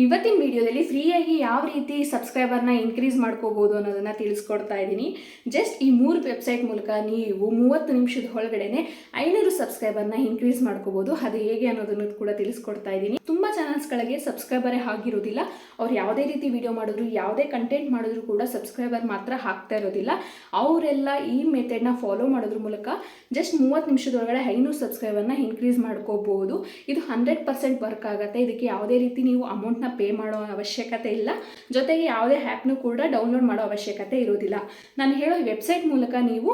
ಇವತ್ತಿನ ವಿಡಿಯೋದಲ್ಲಿ ಫ್ರೀಯಾಗಿ ಯಾವ ರೀತಿ ಸಬ್ಸ್ಕ್ರೈಬರ್ನ ಇನ್ಕ್ರೀಸ್ ಮಾಡ್ಕೋಬೋದು ಅನ್ನೋದನ್ನು ತಿಳಿಸ್ಕೊಡ್ತಾ ಇದ್ದೀನಿ. ಜಸ್ಟ್ ಈ 3 ವೆಬ್ಸೈಟ್ ಮೂಲಕ ನೀವು 30 ನಿಮಿಷದ ಒಳಗಡೆನೆ 500 ಸಬ್ಸ್ಕ್ರೈಬರ್ನ ಇನ್ಕ್ರೀಸ್ ಮಾಡ್ಕೋಬೋದು. ಅದು ಹೇಗೆ ಅನ್ನೋದನ್ನು ಕೂಡ ತಿಳಿಸ್ಕೊಡ್ತಾ ಇದ್ದೀನಿ. ತುಂಬ ಚಾನಲ್ಸ್ಗಳಿಗೆ ಸಬ್ಸ್ಕ್ರೈಬರೇ ಆಗಿರೋದಿಲ್ಲ. ಅವ್ರು ಯಾವುದೇ ರೀತಿ ವಿಡಿಯೋ ಮಾಡಿದ್ರು, ಯಾವುದೇ ಕಂಟೆಂಟ್ ಮಾಡಿದ್ರು ಕೂಡ ಸಬ್ಸ್ಕ್ರೈಬರ್ ಮಾತ್ರ ಹಾಕ್ತಾ ಇರೋದಿಲ್ಲ. ಅವರೆಲ್ಲ ಈ ಮೆಥಡ್ನ ಫಾಲೋ ಮಾಡೋದ್ರ ಮೂಲಕ ಜಸ್ಟ್ 30 ನಿಮಿಷದೊಳಗಡೆ 500 ಸಬ್ಸ್ಕ್ರೈಬರ್ನ ಇನ್ಕ್ರೀಸ್ ಮಾಡ್ಕೋಬಹುದು. ಇದು 100% ವರ್ಕ್ ಆಗುತ್ತೆ. ಇದಕ್ಕೆ ಯಾವುದೇ ರೀತಿ ನೀವು ಅಮೌಂಟ್ ಪೇ ಮಾಡೋ ಅವಶ್ಯಕತೆ ಇಲ್ಲ. ಜೊತೆಗೆ ಯಾವುದೇ ಆ್ಯಪ್ನು ಕೂಡ ಡೌನ್ಲೋಡ್ ಮಾಡೋ ಅವಶ್ಯಕತೆ ಇರೋದಿಲ್ಲ. ನಾನು ಹೇಳೋ ವೆಬ್ಸೈಟ್ ಮೂಲಕ ನೀವು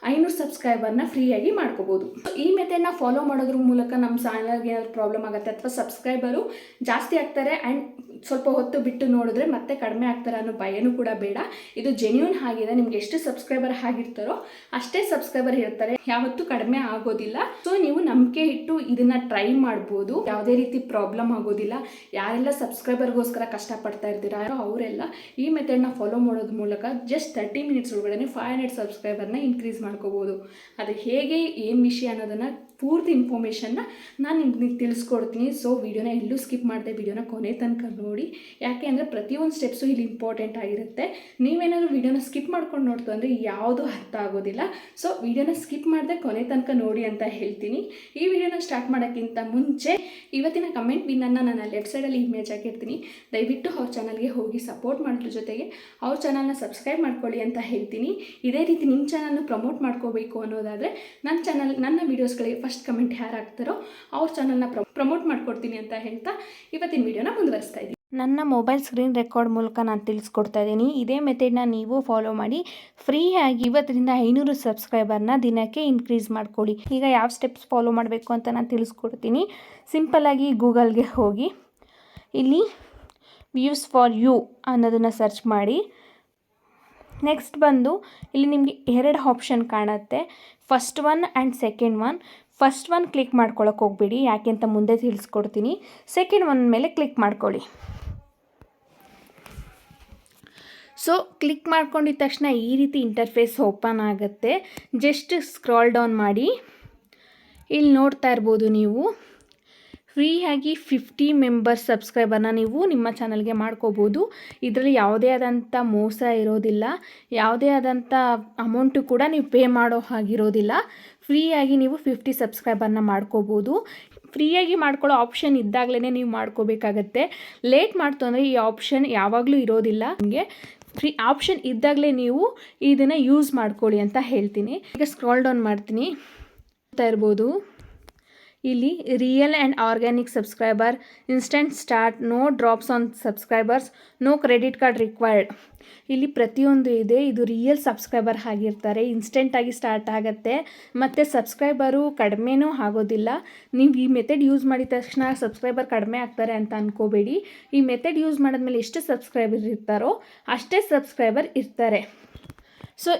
500 ಸಬ್ಸ್ಕ್ರೈಬರ್ನ ಫ್ರೀಯಾಗಿ ಮಾಡ್ಕೋಬೋದು. ಈ ಮೆಥಡ್ನ ಫಾಲೋ ಮಾಡೋದ್ರ ಮೂಲಕ ನಮ್ಮ ಚಾನಲ್ಗೆ ಏನಾದರೂ ಪ್ರಾಬ್ಲಮ್ ಆಗುತ್ತೆ ಅಥವಾ ಸಬ್ಸ್ಕ್ರೈಬರು ಜಾಸ್ತಿ ಆಗ್ತಾರೆ ಆ್ಯಂಡ್ ಸ್ವಲ್ಪ ಹೊತ್ತು ಬಿಟ್ಟು ನೋಡಿದ್ರೆ ಮತ್ತೆ ಕಡಿಮೆ ಆಗ್ತಾರೆ ಅನ್ನೋ ಭಯನೂ ಕೂಡ ಬೇಡ. ಇದು ಜೆನ್ಯೂನ್ ಆಗಿದೆ. ನಿಮ್ಗೆ ಎಷ್ಟು ಸಬ್ಸ್ಕ್ರೈಬರ್ ಆಗಿರ್ತಾರೋ ಅಷ್ಟೇ ಸಬ್ಸ್ಕ್ರೈಬರ್ ಇರ್ತಾರೆ, ಯಾವತ್ತೂ ಕಡಿಮೆ ಆಗೋದಿಲ್ಲ. ಸೊ ನೀವು ನಂಬಿಕೆ ಇಟ್ಟು ಇದನ್ನ ಟ್ರೈ ಮಾಡ್ಬೋದು. ಯಾವುದೇ ರೀತಿ ಪ್ರಾಬ್ಲಮ್ ಆಗೋದಿಲ್ಲ. ಯಾರೆಲ್ಲ ಸಬ್ಸ್ಕ್ರೈಬರ್ಗೋಸ್ಕರ ಕಷ್ಟಪಡ್ತಾ ಇರ್ತೀರಾ ಅವರೆಲ್ಲ ಈ ಮೆಥಡ್ನ ಫಾಲೋ ಮಾಡೋದ್ರ ಮೂಲಕ ಜಸ್ಟ್ 30 ಮಿನಿಟ್ಸ್ ಒಳಗಡೆ 500 ಸಬ್ಸ್ಕ್ರೈಬರ್ನ ಇನ್ಕ್ರೀಸ್ ಮಾಡ್ಕೋಬೋದು. ಅದು ಹೇಗೆ ಏನು ವಿಷಯ ಅನ್ನೋದನ್ನು ಪೂರ್ತಿ ಇನ್ಫಾರ್ಮೇಷನ್ನ ನಾನು ನಿಮ್ಗೆ ತಿಳಿಸ್ಕೊಡ್ತೀನಿ. ಸೊ ವಿಡಿಯೋನ ಎಲ್ಲೂ ಸ್ಕಿಪ್ ಮಾಡಿದೆ, ವಿಡಿಯೋನ ಕೊನೆ ತನಕ ನೋಡಿ. ಯಾಕೆ ಅಂದರೆ ಪ್ರತಿಯೊಂದು ಸ್ಟೆಪ್ಸು ಇಲ್ಲಿ ಇಂಪಾರ್ಟೆಂಟ್ ಆಗಿರುತ್ತೆ. ನೀವೇನಾದರೂ ವಿಡಿಯೋನ ಸ್ಕಿಪ್ ಮಾಡ್ಕೊಂಡು ನೋಡ್ತು ಅಂದರೆ ಯಾವುದೂ ಅರ್ಥ ಆಗೋದಿಲ್ಲ. ಸೊ ವಿಡಿಯೋನ ಸ್ಕಿಪ್ ಮಾಡದೆ ಕೊನೆ ತನಕ ನೋಡಿ ಅಂತ ಹೇಳ್ತೀನಿ. ಈ ವಿಡಿಯೋನ ಸ್ಟಾರ್ಟ್ ಮಾಡೋಕ್ಕಿಂತ ಮುಂಚೆ ಇವತ್ತಿನ ಕಮೆಂಟ್ ಪಿನ್ನನ್ನು ನಾನು ಲೆಫ್ಟ್ ಸೈಡಲ್ಲಿ ಇಮೇಜ್ ಹಾಕಿರ್ತೀನಿ. ದಯವಿಟ್ಟು ಅವ್ರ ಚಾನಲ್ಗೆ ಹೋಗಿ ಸಪೋರ್ಟ್ ಮಾಡೋದ್ರ ಜೊತೆಗೆ ಅವ್ರ ಚಾನಲ್ನ ಸಬ್ಸ್ಕ್ರೈಬ್ ಮಾಡ್ಕೊಳ್ಳಿ ಅಂತ ಹೇಳ್ತೀನಿ. ಇದೇ ರೀತಿ ನಿಮ್ಮ ಚಾನಲ್ನ ಪ್ರಮೋಟ್ ಮಾಡ್ಕೋಬೇಕು ಅನ್ನೋದಾದರೆ ನನ್ನ ವೀಡಿಯೋಸ್ಗಳಿಗೆ ಫಸ್ಟ್ ಕಮೆಂಟ್ ಯಾರು ಹಾಕ್ತಾರೋ ಅವ್ರ ಚಾನಲ್ನ ಪ್ರಮೋಟ್ ಮಾಡ್ಕೊಡ್ತೀನಿ ಅಂತ ಹೇಳ್ತಾ ಇವತ್ತಿನ ವಿಡಿಯೋನ ಮುಂದುವರಿಸ್ತಾ ಇದ್ದೀನಿ. ನನ್ನ ಮೊಬೈಲ್ ಸ್ಕ್ರೀನ್ ರೆಕಾರ್ಡ್ ಮೂಲಕ ನಾನು ತಿಳಿಸ್ಕೊಡ್ತಾ ಇದ್ದೀನಿ. ಇದೇ ಮೆಥಡ್ನ ನೀವು ಫಾಲೋ ಮಾಡಿ ಫ್ರೀಯಾಗಿ 500 ಸಬ್ಸ್ಕ್ರೈಬರ್ನ ದಿನಕ್ಕೆ ಇನ್ಕ್ರೀಸ್ ಮಾಡ್ಕೊಳ್ಳಿ. ಈಗ ಯಾವ ಸ್ಟೆಪ್ಸ್ ಫಾಲೋ ಮಾಡಬೇಕು ಅಂತ ನಾನು ತಿಳಿಸ್ಕೊಡ್ತೀನಿ. ಸಿಂಪಲ್ಲಾಗಿ ಗೂಗಲ್ಗೆ ಹೋಗಿ ಇಲ್ಲಿ ವ್ಯೂಸ್ ಫಾರ್ ಯು ಅನ್ನೋದನ್ನು ಸರ್ಚ್ ಮಾಡಿ. ನೆಕ್ಸ್ಟ್ ಬಂದು ಇಲ್ಲಿ ನಿಮಗೆ 2 ಆಪ್ಷನ್ ಕಾಣುತ್ತೆ, first one and second one. First one click ಮಾಡ್ಕೊಳ್ಳೋಕೆ ಹೋಗಬೇಡಿ, ಯಾಕೆ ಅಂತ ಮುಂದೆ ತಿಳಿಸ್ಕೊಡ್ತೀನಿ. ಸೆಕೆಂಡ್ ಒನ್ ಮೇಲೆ ಕ್ಲಿಕ್ ಮಾಡ್ಕೊಳ್ಳಿ. ಸೊ ಕ್ಲಿಕ್ ಮಾಡ್ಕೊಂಡಿದ್ದ ತಕ್ಷಣ ಈ ರೀತಿ ಇಂಟರ್ಫೇಸ್ ಓಪನ್ ಆಗುತ್ತೆ. ಜಸ್ಟ್ ಸ್ಕ್ರಾಲ್ ಡೌನ್ ಮಾಡಿ. ಇಲ್ಲಿ ನೋಡ್ತಾ ಇರ್ಬೋದು ನೀವು ಫ್ರೀಯಾಗಿ 50 ಮೆಂಬರ್ಸ್ ಸಬ್ಸ್ಕ್ರೈಬರ್ನ ನೀವು ನಿಮ್ಮ ಚಾನಲ್ಗೆ ಮಾಡ್ಕೋಬೋದು. ಇದರಲ್ಲಿ ಯಾವುದೇ ಆದಂಥ ಮೋಸ ಇರೋದಿಲ್ಲ, ಯಾವುದೇ ಆದಂಥ ಅಮೌಂಟು ಕೂಡ ನೀವು ಪೇ ಮಾಡೋ ಹಾಗಿರೋದಿಲ್ಲ. ಫ್ರೀಯಾಗಿ ನೀವು 50 ಸಬ್ಸ್ಕ್ರೈಬರ್ನ ಮಾಡ್ಕೋಬೋದು. ಫ್ರೀಯಾಗಿ ಮಾಡ್ಕೊಳ್ಳೋ ಆಪ್ಷನ್ ಇದ್ದಾಗಲೇ ನೀವು ಮಾಡ್ಕೋಬೇಕಾಗತ್ತೆ. ಲೇಟ್ ಮಾಡ್ತು ಅಂದರೆ ಈ ಆಪ್ಷನ್ ಯಾವಾಗಲೂ ಇರೋದಿಲ್ಲ. ನಿಮಗೆ ಫ್ರೀ ಆಪ್ಷನ್ ಇದ್ದಾಗಲೇ ನೀವು ಇದನ್ನು ಯೂಸ್ ಮಾಡ್ಕೊಳ್ಳಿ ಅಂತ ಹೇಳ್ತೀನಿ. ಈಗ ಸ್ಕ್ರಾಲ್ ಡೌನ್ ಮಾಡ್ತೀನಿ. ನೋಡ್ತಾ ಇರ್ಬೋದು ಇಲ್ಲಿ real and organic subscriber, instant start, no drops on subscribers, no credit card required. ಇಲ್ಲಿ ಪ್ರತಿಯೊಂದು ಇದೆ. ಇದು ರಿಯಲ್ ಸಬ್ಸ್ಕ್ರೈಬರ್ ಆಗಿರ್ತಾರೆ, ಇನ್ಸ್ಟೆಂಟಾಗಿ ಸ್ಟಾರ್ಟ್ ಆಗುತ್ತೆ ಮತ್ತು ಸಬ್ಸ್ಕ್ರೈಬರು ಕಡಿಮೆನೂ ಆಗೋದಿಲ್ಲ. ನೀವು ಈ ಮೆಥಡ್ ಯೂಸ್ ಮಾಡಿದ ತಕ್ಷಣ ಸಬ್ಸ್ಕ್ರೈಬರ್ ಕಡಿಮೆ ಆಗ್ತಾರೆ ಅಂತ ಅಂದ್ಕೋಬೇಡಿ. ಈ ಮೆಥಡ್ ಯೂಸ್ ಮಾಡಿದ್ಮೇಲೆ ಎಷ್ಟು ಸಬ್ಸ್ಕ್ರೈಬರ್ ಇರ್ತಾರೋ ಅಷ್ಟೇ ಸಬ್ಸ್ಕ್ರೈಬರ್ ಇರ್ತಾರೆ. ಸೊ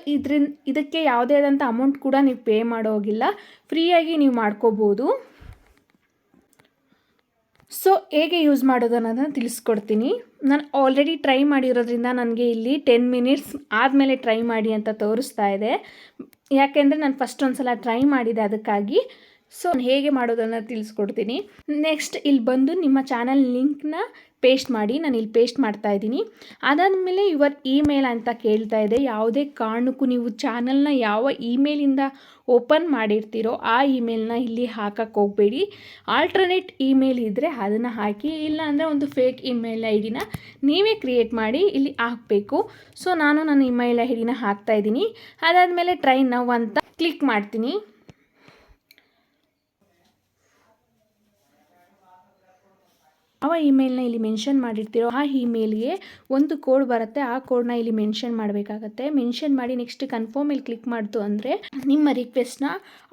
ಇದಕ್ಕೆ ಯಾವುದೇ ಆದಂಥ ಅಮೌಂಟ್ ಕೂಡ ನೀವು ಪೇ ಮಾಡೋಗಿಲ್ಲ, ಫ್ರೀಯಾಗಿ ನೀವು ಮಾಡ್ಕೋಬೋದು. ಸೊ ಹೇಗೆ ಯೂಸ್ ಮಾಡೋದು ಅನ್ನೋದನ್ನು ತಿಳಿಸ್ಕೊಡ್ತೀನಿ. ನಾನು ಆಲ್ರೆಡಿ ಟ್ರೈ ಮಾಡಿರೋದ್ರಿಂದ ನನಗೆ ಇಲ್ಲಿ 10 ಮಿನಿಟ್ಸ್ ಆದಮೇಲೆ ಟ್ರೈ ಮಾಡಿ ಅಂತ ತೋರಿಸ್ತಾ ಇದೆ. ಯಾಕೆಂದರೆ ನಾನು ಫಸ್ಟ್ ಒಂದು ಸಲ ಟ್ರೈ ಮಾಡಿದೆ, ಅದಕ್ಕಾಗಿ. ಸೊ ಹೇಗೆ ಮಾಡೋದನ್ನು ತಿಳಿಸ್ಕೊಡ್ತೀನಿ. ನೆಕ್ಸ್ಟ್ ಇಲ್ಲಿ ಬಂದು ನಿಮ್ಮ ಚಾನಲ್ ಲಿಂಕ್ನ ಪೇಸ್ಟ್ ಮಾಡಿ. ನಾನು ಇಲ್ಲಿ ಪೇಸ್ಟ್ ಮಾಡ್ತಾ ಇದ್ದೀನಿ. ಅದಾದಮೇಲೆ ಯುವರ್ ಇಮೇಲ್ ಅಂತ ಕೇಳ್ತಾ ಇದೆ. ಯಾವುದೇ ಕಾರಣಕ್ಕೂ ನೀವು ಚಾನಲ್ನ ಯಾವ ಇಮೇಲಿಂದ ಓಪನ್ ಮಾಡಿರ್ತೀರೋ ಆ ಇಮೇಲ್ನ ಇಲ್ಲಿ ಹಾಕಕ್ಕೆ ಹೋಗಬೇಡಿ. ಆಲ್ಟರ್ನೇಟ್ ಇಮೇಲ್ ಇದ್ದರೆ ಅದನ್ನು ಹಾಕಿ, ಇಲ್ಲ ಅಂದರೆ ಒಂದು ಫೇಕ್ ಇಮೇಲ್ ಐ ಡಿನ ನೀವೇ ಕ್ರಿಯೇಟ್ ಮಾಡಿ ಇಲ್ಲಿ ಹಾಕಬೇಕು. ಸೊ ನಾನು ನನ್ನ ಇಮೇಲ್ ಐ ಡಿನ ಹಾಕ್ತಾಯಿದ್ದೀನಿ. ಅದಾದಮೇಲೆ ಟ್ರೈ ನೌ ಅಂತ ಕ್ಲಿಕ್ ಮಾಡ್ತೀನಿ. ಯಾವ ಇಮೇಲ್ನ ಇಲ್ಲಿ ಮೆನ್ಷನ್ ಮಾಡಿರ್ತೀರೋ ಆ ಇಮೇಲ್ಗೆ ಒಂದು ಕೋಡ್ ಬರುತ್ತೆ. ಆ ಕೋಡ್ನ ಇಲ್ಲಿ ಮೆನ್ಷನ್ ಮಾಡಬೇಕಾಗತ್ತೆ. ಮೆನ್ಷನ್ ಮಾಡಿ ನೆಕ್ಸ್ಟ್ ಕನ್ಫರ್ಮ್ ಇಲ್ಲಿ ಕ್ಲಿಕ್ ಮಾಡ್ತು ಅಂದರೆ ನಿಮ್ಮ ರಿಕ್ವೆಸ್ಟ್ನ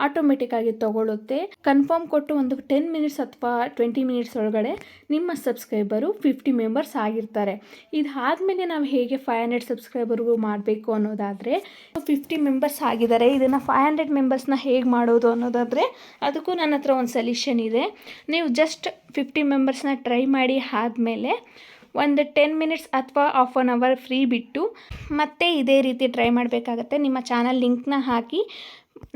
ಆಟೋಮೆಟಿಕ್ಕಾಗಿ ತೊಗೊಳುತ್ತೆ. ಕನ್ಫರ್ಮ್ ಕೊಟ್ಟು ಒಂದು 10 ಮಿನಿಟ್ಸ್ ಅಥವಾ 20 ಮಿನಿಟ್ಸ್ ಒಳಗಡೆ ನಿಮ್ಮ ಸಬ್ಸ್ಕ್ರೈಬರು 50 ಮೆಂಬರ್ಸ್ ಆಗಿರ್ತಾರೆ. ಇದಾದಮೇಲೆ ನಾವು ಹೇಗೆ 500 ಸಬ್ಸ್ಕ್ರೈಬರ್ಗೂ ಮಾಡಬೇಕು ಅನ್ನೋದಾದರೆ 50 ಮೆಂಬರ್ಸ್ ಆಗಿದ್ದಾರೆ, ಇದನ್ನು 500 ಮೆಂಬರ್ಸ್ನ ಹೇಗೆ ಮಾಡೋದು ಅನ್ನೋದಾದರೆ ಅದಕ್ಕೂ ನನ್ನ ಹತ್ರ ಒಂದು ಸೊಲ್ಯೂಷನ್ ಇದೆ. ನೀವು ಜಸ್ಟ್ 50 ಮೆಂಬರ್ಸ್ನ ಟ್ರೈ ಮಾಡಿ ಆದಮೇಲೆ ಒಂದು 10 ಮಿನಿಟ್ಸ್ ಅಥವಾ ಹಾಫ್ ಆನ್ ಅವರ್ ಫ್ರೀ ಬಿಟ್ಟು ಮತ್ತೆ ಇದೇ ರೀತಿ ಟ್ರೈ ಮಾಡಬೇಕಾಗತ್ತೆ. ನಿಮ್ಮ ಚಾನಲ್ ಲಿಂಕ್ನ ಹಾಕಿ.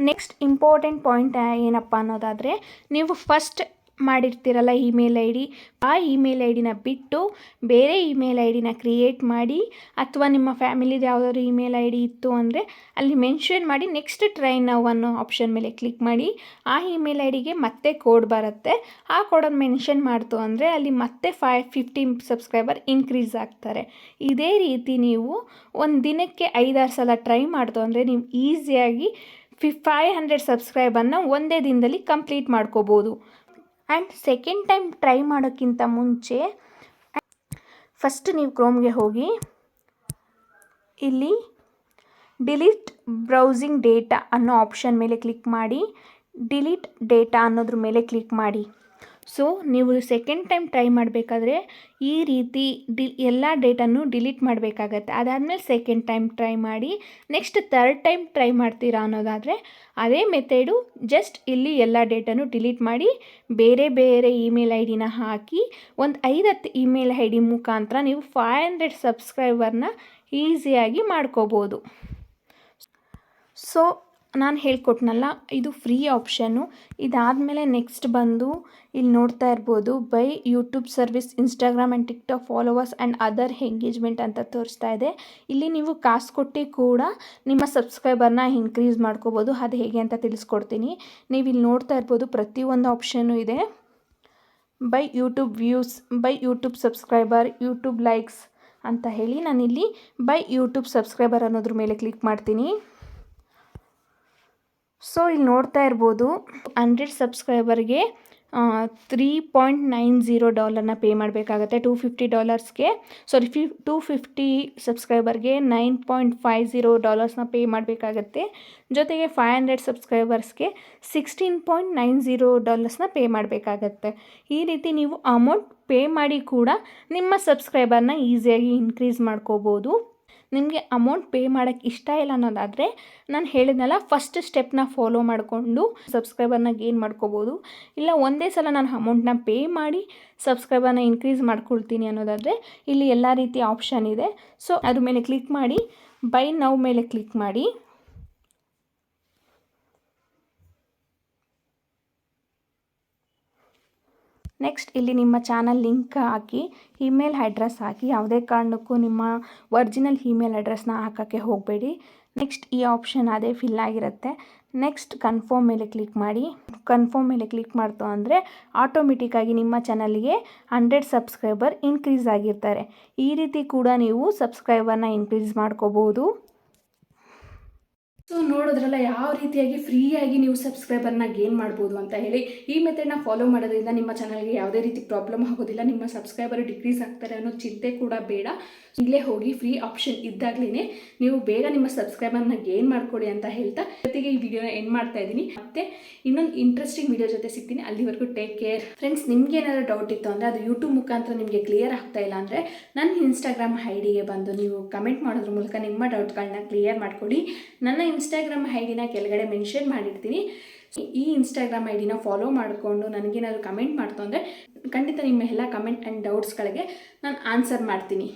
ನೆಕ್ಸ್ಟ್ ಇಂಪಾರ್ಟೆಂಟ್ ಪಾಯಿಂಟ್ ಏನಪ್ಪ ಅನ್ನೋದಾದರೆ, ನೀವು ಫಸ್ಟ್ ಮಾಡಿರ್ತೀರಲ್ಲ ಇಮೇಲ್ ಐ ಡಿ, ಆ ಇಮೇಲ್ ಐ ಡಿನ ಬಿಟ್ಟು ಬೇರೆ ಇಮೇಲ್ ಐ ಡಿನ ಕ್ರಿಯೇಟ್ ಮಾಡಿ, ಅಥವಾ ನಿಮ್ಮ ಫ್ಯಾಮಿಲಿದು ಯಾವುದಾದ್ರು ಇಮೇಲ್ ಐ ಡಿ ಇತ್ತು ಅಂದರೆ ಅಲ್ಲಿ ಮೆನ್ಷನ್ ಮಾಡಿ ನೆಕ್ಸ್ಟ್ ಟ್ರೈ ನೌ ಅನ್ನೋ ಆಪ್ಷನ್ ಮೇಲೆ ಕ್ಲಿಕ್ ಮಾಡಿ. ಆ ಇಮೇಲ್ ಐ ಡಿಗೆ ಮತ್ತೆ ಕೋಡ್ ಬರುತ್ತೆ. ಆ ಕೋಡನ್ನು ಮೆನ್ಷನ್ ಮಾಡ್ತು ಅಂದರೆ ಅಲ್ಲಿ ಮತ್ತೆ 50 ಸಬ್ಸ್ಕ್ರೈಬರ್ ಇನ್ಕ್ರೀಸ್ ಆಗ್ತಾರೆ. ಇದೇ ರೀತಿ ನೀವು ಒಂದು ದಿನಕ್ಕೆ 5-6 ಸಲ ಟ್ರೈ ಮಾಡ್ತು ಅಂದರೆ ನೀವು ಈಸಿಯಾಗಿ 500 ಸಬ್ಸ್ಕ್ರೈಬನ್ನು ಒಂದೇ ದಿನದಲ್ಲಿ ಕಂಪ್ಲೀಟ್ ಮಾಡ್ಕೋಬೋದು. ಆ್ಯಂಡ್ ಸೆಕೆಂಡ್ ಟೈಮ್ ಟ್ರೈ ಮಾಡೋಕ್ಕಿಂತ ಮುಂಚೆ ಫಸ್ಟ್ ನೀವು ಕ್ರೋಮ್ಗೆ ಹೋಗಿ ಇಲ್ಲಿ ಡಿಲೀಟ್ ಬ್ರೌಸಿಂಗ್ ಡೇಟಾ ಅನ್ನೋ ಆಪ್ಷನ್ ಮೇಲೆ ಕ್ಲಿಕ್ ಮಾಡಿ. ಡಿಲೀಟ್ ಡೇಟಾ ಅನ್ನೋದ್ರ ಮೇಲೆ ಕ್ಲಿಕ್ ಮಾಡಿ. ಸೊ ನೀವು ಸೆಕೆಂಡ್ ಟೈಮ್ ಟ್ರೈ ಮಾಡಬೇಕಾದ್ರೆ ಈ ರೀತಿ ಎಲ್ಲ ಡೇಟಾನು ಡಿಲೀಟ್ ಮಾಡಬೇಕಾಗತ್ತೆ. ಅದಾದಮೇಲೆ ಸೆಕೆಂಡ್ ಟೈಮ್ ಟ್ರೈ ಮಾಡಿ. ನೆಕ್ಸ್ಟ್ ಥರ್ಡ್ ಟೈಮ್ ಟ್ರೈ ಮಾಡ್ತೀರಾ ಅನ್ನೋದಾದರೆ ಅದೇ ಮೆಥಡು, ಜಸ್ಟ್ ಇಲ್ಲಿ ಎಲ್ಲ ಡೇಟಾನು ಡಿಲೀಟ್ ಮಾಡಿ ಬೇರೆ ಬೇರೆ ಇಮೇಲ್ ಐ ಡಿನ ಹಾಕಿ ಒಂದು 5-10 ಇಮೇಲ್ ಐ ಡಿ ಮುಖಾಂತರ ನೀವು 500 ಸಬ್ಸ್ಕ್ರೈಬರ್ನ ಈಸಿಯಾಗಿ ಮಾಡ್ಕೋಬೋದು. ಸೊ ನಾನು ಹೇಳ್ಕೊಟ್ನಲ್ಲ, ಇದು ಫ್ರೀ ಆಪ್ಷನ್ನು. ಇದಾದಮೇಲೆ ನೆಕ್ಸ್ಟ್ ಬಂದು ಇಲ್ಲಿ ನೋಡ್ತಾ ಇರ್ಬೋದು, buy YouTube service Instagram and TikTok followers and other engagement ಅಂತ ತೋರಿಸ್ತಾ ಇದೆ. ಇಲ್ಲಿ ನೀವು ಕಾಸು ಕೊಟ್ಟು ಕೂಡ ನಿಮ್ಮ ಸಬ್ಸ್ಕ್ರೈಬರ್ನ ಇನ್ಕ್ರೀಸ್ ಮಾಡ್ಕೋಬೋದು. ಅದು ಹೇಗೆ ಅಂತ ತಿಳಿಸ್ಕೊಡ್ತೀನಿ. ನೀವು ಇಲ್ಲಿ ನೋಡ್ತಾ ಇರ್ಬೋದು, ಪ್ರತಿಯೊಂದು ಆಪ್ಷನ್ನು ಇದೆ. Buy YouTube views, buy YouTube subscriber, YouTube likes ಅಂತ ಹೇಳಿ ನಾನಿಲ್ಲಿ ಬೈ ಯೂಟ್ಯೂಬ್ ಸಬ್ಸ್ಕ್ರೈಬರ್ ಅನ್ನೋದ್ರ ಮೇಲೆ ಕ್ಲಿಕ್ ಮಾಡ್ತೀನಿ. ಸೊ ಇಲ್ಲಿ ನೋಡ್ತಾ ಇರ್ಬೋದು, 100 ಸಬ್ಸ್ಕ್ರೈಬರ್ಗೆ $3.90 ಪೇ ಮಾಡಬೇಕಾಗತ್ತೆ. $250ಗೆ $250 ಸಬ್ಸ್ಕ್ರೈಬರ್ಗೆ $9.50 ಪೇ ಮಾಡಬೇಕಾಗತ್ತೆ. ಜೊತೆಗೆ 500 ಸಬ್ಸ್ಕ್ರೈಬರ್ಸ್ಗೆ $16.90 ಪೇ ಮಾಡಬೇಕಾಗತ್ತೆ. ಈ ರೀತಿ ನೀವು ಅಮೌಂಟ್ ಪೇ ಮಾಡಿ ಕೂಡ ನಿಮ್ಮ ಸಬ್ಸ್ಕ್ರೈಬರ್ನ ಈಸಿಯಾಗಿ ಇನ್ಕ್ರೀಸ್ ಮಾಡ್ಕೋಬೋದು. ನಿಮಗೆ ಅಮೌಂಟ್ ಪೇ ಮಾಡೋಕ್ಕೆ ಇಷ್ಟ ಇಲ್ಲ ಅನ್ನೋದಾದರೆ ನಾನು ಹೇಳಿದ್ನಲ್ಲ, ಫಸ್ಟ್ ಸ್ಟೆಪ್ನ ಫಾಲೋ ಮಾಡಿಕೊಂಡು ಸಬ್ಸ್ಕ್ರೈಬರ್ನ ಗೇನ್ ಮಾಡ್ಕೋಬೋದು. ಇಲ್ಲ ಒಂದೇ ಸಲ ನಾನು ಅಮೌಂಟ್ನ ಪೇ ಮಾಡಿ ಸಬ್ಸ್ಕ್ರೈಬರ್ನ ಇನ್ಕ್ರೀಸ್ ಮಾಡ್ಕೊಳ್ತೀನಿ ಅನ್ನೋದಾದರೆ ಇಲ್ಲಿ ಎಲ್ಲ ರೀತಿಯ ಆಪ್ಷನ್ ಇದೆ. ಸೊ ಅದ್ರ ಮೇಲೆ ಕ್ಲಿಕ್ ಮಾಡಿ, ಬೈ ನೌ ಮೇಲೆ ಕ್ಲಿಕ್ ಮಾಡಿ. ನೆಕ್ಸ್ಟ್ ಇಲ್ಲಿ ನಿಮ್ಮ ಚಾನಲ್ ಲಿಂಕ್ ಹಾಕಿ, ಇಮೇಲ್ ಅಡ್ರೆಸ್ ಹಾಕಿ. ಯಾವುದೇ ಕಾರಣಕ್ಕೂ ನಿಮ್ಮ ಒರಿಜಿನಲ್ ಇಮೇಲ್ ಅಡ್ರೆಸ್ನ ಹಾಕೋಕ್ಕೆ ಹೋಗಬೇಡಿ. ನೆಕ್ಸ್ಟ್ ಈ ಆಪ್ಷನ್ ಅದೇ ಫಿಲ್ ಆಗಿರುತ್ತೆ. ನೆಕ್ಸ್ಟ್ ಕನ್ಫರ್ಮ್ ಮೇಲೆ ಕ್ಲಿಕ್ ಮಾಡಿ. ಕನ್ಫರ್ಮ್ ಮೇಲೆ ಕ್ಲಿಕ್ ಮಾಡ್ತು ಅಂದರೆ ಆಟೋಮೆಟಿಕ್ಕಾಗಿ ನಿಮ್ಮ ಚಾನಲ್ಗೆ 100 ಸಬ್ಸ್ಕ್ರೈಬರ್ ಇನ್ಕ್ರೀಸ್ ಆಗಿರ್ತಾರೆ. ಈ ರೀತಿ ಕೂಡ ನೀವು ಸಬ್ಸ್ಕ್ರೈಬರ್ನ ಇನ್ಕ್ರೀಸ್ ಮಾಡ್ಕೋಬೋದು. ಸೊ ನೋಡಿದ್ರಲ್ಲ ಯಾವ ರೀತಿಯಾಗಿ ಫ್ರೀಯಾಗಿ ನೀವು ಸಬ್ಸ್ಕ್ರೈಬರ್ನ ಗೇನ್ ಮಾಡ್ಬೋದು ಅಂತ ಹೇಳಿ. ಈ ಮೆಥಡ್ನ ಫಾಲೋ ಮಾಡೋದ್ರಿಂದ ನಿಮ್ಮ ಚಾನಲ್ಗೆ ಯಾವುದೇ ರೀತಿ ಪ್ರಾಬ್ಲಮ್ ಆಗೋದಿಲ್ಲ. ನಿಮ್ಮ ಸಬ್ಸ್ಕ್ರೈಬರ್ ಡಿಕ್ರೀಸ್ ಆಗ್ತಾರೆ ಅನ್ನೋ ಚಿಂತೆ ಕೂಡ ಬೇಡ. ಇಲ್ಲೇ ಹೋಗಿ ಫ್ರೀ ಆಪ್ಷನ್ ಇದ್ದಾಗಲೇ ನೀವು ಬೇಗ ನಿಮ್ಮ ಸಬ್ಸ್ಕ್ರೈಬರ್ನ ಗೇನ್ ಮಾಡ್ಕೊಳ್ಳಿ ಅಂತ ಹೇಳ್ತಾ ಜೊತೆಗೆ ಈ ವಿಡಿಯೋನ ಎಂಡ್ ಮಾಡ್ತಾ ಇದ್ದೀನಿ. ಮತ್ತೆ ಇನ್ನೊಂದು ಇಂಟ್ರೆಸ್ಟಿಂಗ್ ವಿಡಿಯೋ ಜೊತೆ ಸಿಗ್ತೀನಿ. ಅಲ್ಲಿವರೆಗೂ ಟೇಕ್ ಕೇರ್ ಫ್ರೆಂಡ್ಸ್. ನಿಮ್ಗೆ ಏನಾದರೂ ಡೌಟ್ ಇತ್ತು ಅಂದರೆ ಅದು ಯೂಟ್ಯೂಬ್ ಮುಖಾಂತರ ನಿಮಗೆ ಕ್ಲಿಯರ್ ಆಗ್ತಾ ಇಲ್ಲ ಅಂದರೆ ನನ್ನ ಇನ್ಸ್ಟಾಗ್ರಾಮ್ ಐ ಡಿಗೆ ಬಂದು ನೀವು ಕಮೆಂಟ್ ಮಾಡೋದ್ರ ಮೂಲಕ ನಿಮ್ಮ ಡೌಟ್ಗಳನ್ನ ಕ್ಲಿಯರ್ ಮಾಡ್ಕೊಳ್ಳಿ. ನನ್ನ ಇನ್ಸ್ಟಾಗ್ರಾಮ್ ಐ ಡಿನ ಕೆಳಗಡೆ ಮೆನ್ಷನ್ ಮಾಡಿರ್ತೀನಿ. ಈ ಇನ್ಸ್ಟಾಗ್ರಾಮ್ ಐ ಡಿನ ಫಾಲೋ ಮಾಡಿಕೊಂಡು ನನಗೇನಾದರೂ ಕಮೆಂಟ್ ಮಾಡ್ತು ಅಂದರೆ ಖಂಡಿತ ನಿಮ್ಮ ಎಲ್ಲ ಕಮೆಂಟ್ ಆ್ಯಂಡ್ ಡೌಟ್ಸ್ಗಳಿಗೆ ನಾನು ಆನ್ಸರ್ ಮಾಡ್ತೀನಿ.